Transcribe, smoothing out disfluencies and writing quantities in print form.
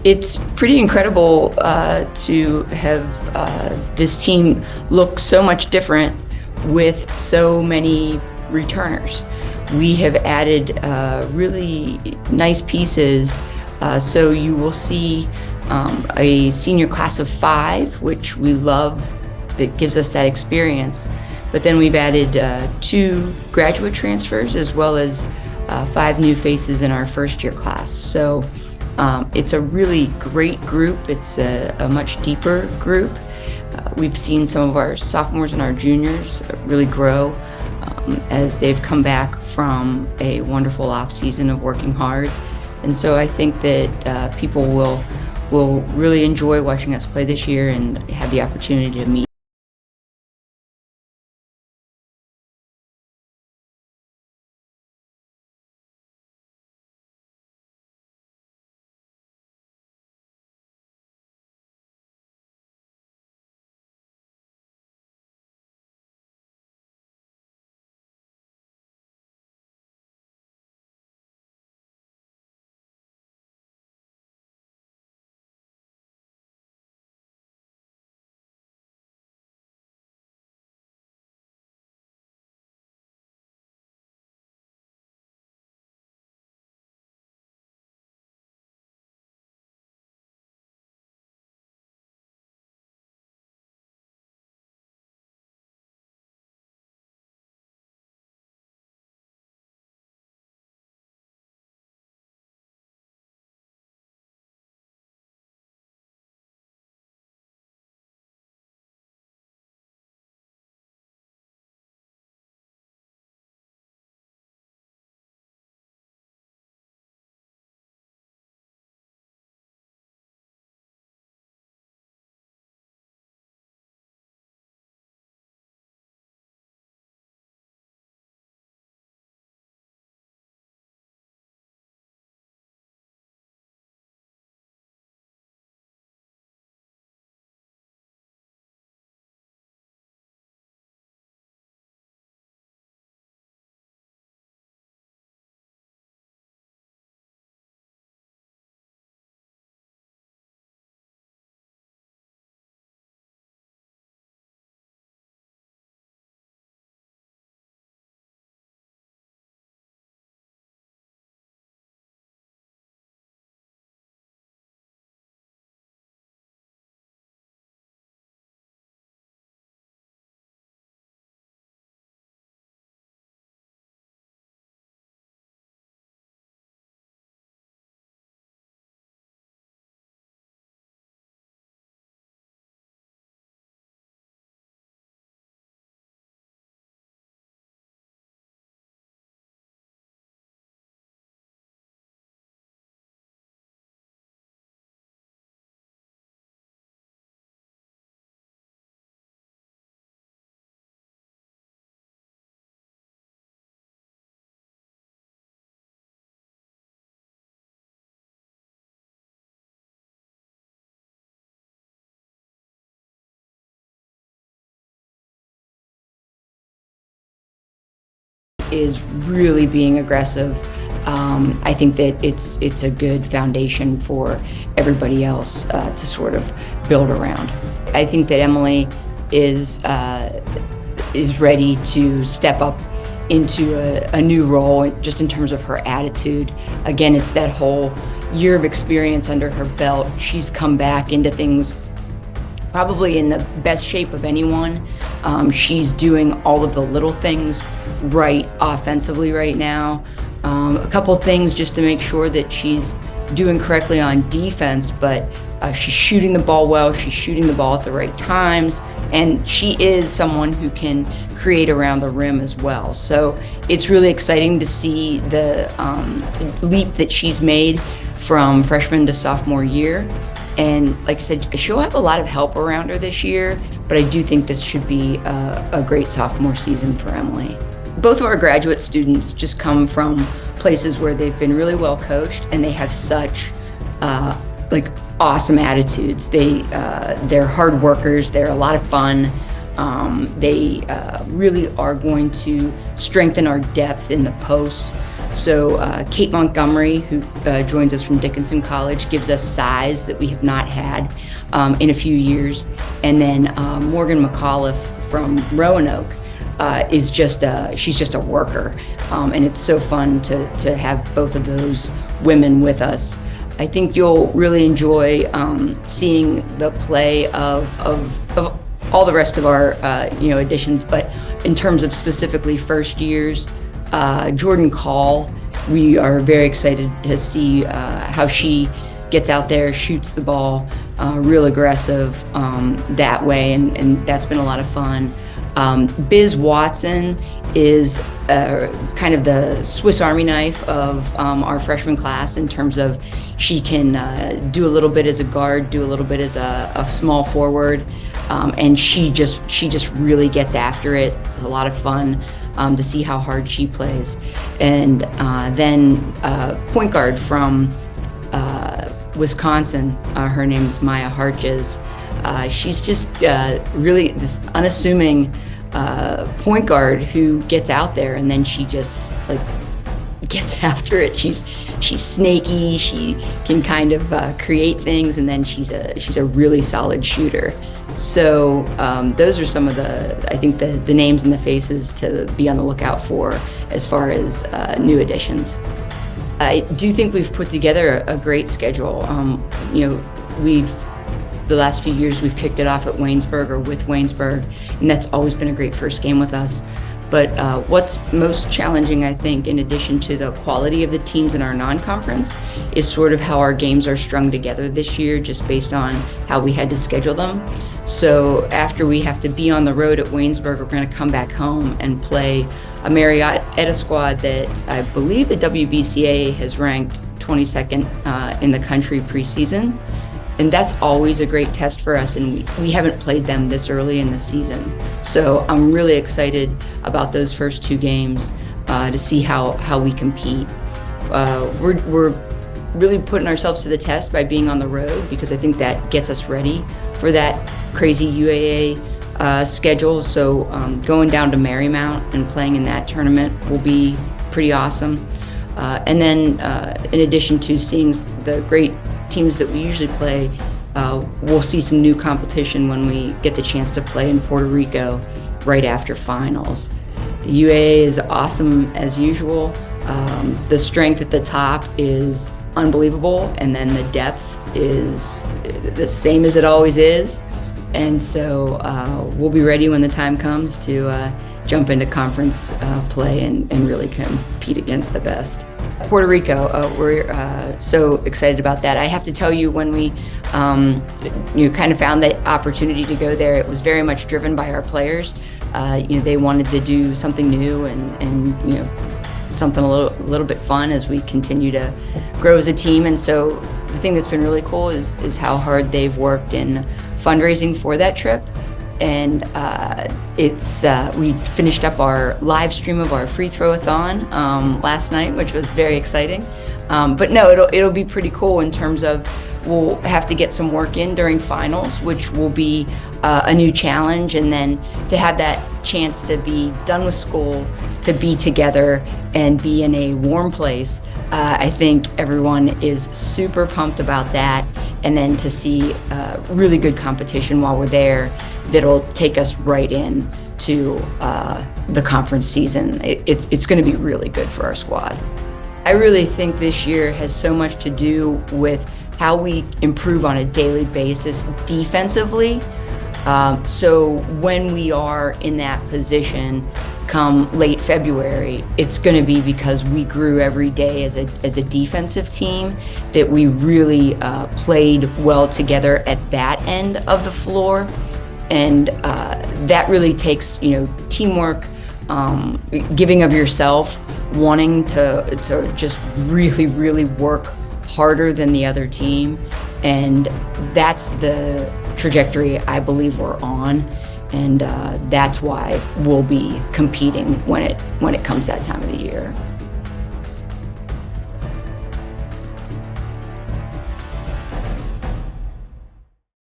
It's pretty incredible to have this team look so much different with so many returners. We have added really nice pieces, so you will see a senior class of 5, which we love, that gives us that experience. But then we've added 2 graduate transfers as well as 5 new faces in our first year class. So it's a really great group. It's a much deeper group. We've seen some of our sophomores and our juniors really grow as they've come back from a wonderful off season of working hard. And so I think that people will really enjoy watching us play this year and have the opportunity to meet. Is really being aggressive. I think that it's a good foundation for everybody else to sort of build around. I think that Emily is ready to step up into a new role, just in terms of her attitude. Again, it's that whole year of experience under her belt. She's come back into things probably in the best shape of anyone. She's doing all of the little things right offensively right now. A couple things just to make sure that she's doing correctly on defense, but she's shooting the ball well, she's shooting the ball at the right times, and she is someone who can create around the rim as well. So it's really exciting to see the leap that she's made from freshman to sophomore year. And like I said, she'll have a lot of help around her this year, but I do think this should be a great sophomore season for Emily. Both of our graduate students just come from places where they've been really well coached, and they have such awesome attitudes. They're hard workers. They're a lot of fun. They really are going to strengthen our depth in the post. So Kate Montgomery, who joins us from Dickinson College, gives us size that we have not had in a few years. And then Morgan McAuliffe from Roanoke is she's just a worker. And it's so fun to have both of those women with us. I think you'll really enjoy seeing the play of all the rest of our additions, but in terms of specifically first years, Jordan Call, we are very excited to see how she gets out there, shoots the ball, real aggressive that way, and that's been a lot of fun. Biz Watson is kind of the Swiss Army knife of our freshman class in terms of she can do a little bit as a guard, do a little bit as a small forward, and she just really gets after it. It's a lot of fun to see how hard she plays. And then point guard from Wisconsin, her name's Maya Harches. She's just really this unassuming point guard who gets out there, and then she just gets after it. She's snaky. She can kind of create things, and then she's a really solid shooter. So those are some of the names and the faces to be on the lookout for as far as new additions. I do think we've put together a great schedule. The last few years we've kicked it off at Waynesburg or with Waynesburg, and that's always been a great first game with us. But what's most challenging, I think, in addition to the quality of the teams in our non-conference, is sort of how our games are strung together this year, just based on how we had to schedule them. So after we have to be on the road at Waynesburg, we're going to come back home and play a Marietta squad that I believe the WBCA has ranked 22nd in the country preseason. And that's always a great test for us, and we haven't played them this early in the season. So I'm really excited about those first two games to see how we compete. We're really putting ourselves to the test by being on the road, because I think that gets us ready for that crazy UAA schedule. So going down to Marymount and playing in that tournament will be pretty awesome. And then in addition to seeing the great teams that we usually play, we'll see some new competition when we get the chance to play in Puerto Rico right after finals. The UAA is awesome as usual. The strength at the top is unbelievable, and then the depth is the same as it always is. And so we'll be ready when the time comes to jump into conference play and really compete against the best. Puerto Rico, we're so excited about that. I have to tell you, when we kind of found the opportunity to go there, it was very much driven by our players. They wanted to do something new and something a little bit fun as we continue to grow as a team. And so the thing that's been really cool is how hard they've worked in fundraising for that trip. And we finished up our live stream of our free throw-a-thon last night, which was very exciting. But no, it'll be pretty cool in terms of we'll have to get some work in during finals, which will be a new challenge, and then to have that chance to be done with school, to be together and be in a warm place. I think everyone is super pumped about that, and then to see really good competition while we're there that'll take us right in to the conference season. It's going to be really good for our squad. I really think this year has so much to do with how we improve on a daily basis defensively. So when we are in that position come late February, it's going to be because we grew every day as a defensive team, that we really played well together at that end of the floor. And that really takes teamwork, giving of yourself, wanting to just really, really work harder than the other team. And that's the trajectory I believe we're on. And that's why we'll be competing when it comes that time of the year.